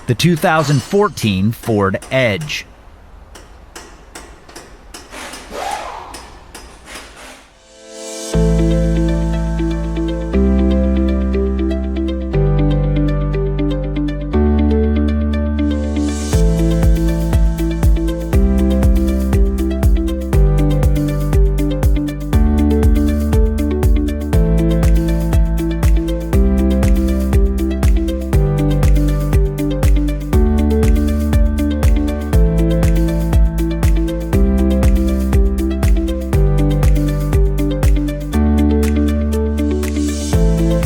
the 2014 Ford Edge.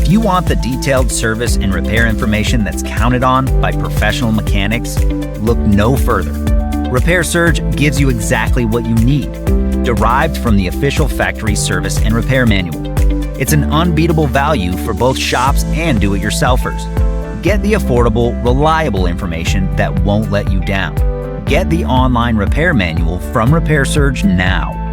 If you want the detailed service and repair information that's counted on by professional mechanics, look no further. Repair Surge gives you exactly what you need, derived from the official factory service and repair manual. It's an unbeatable value for both shops and do-it-yourselfers. Get the affordable, reliable information that won't let you down. Get the online repair manual from Repair Surge now.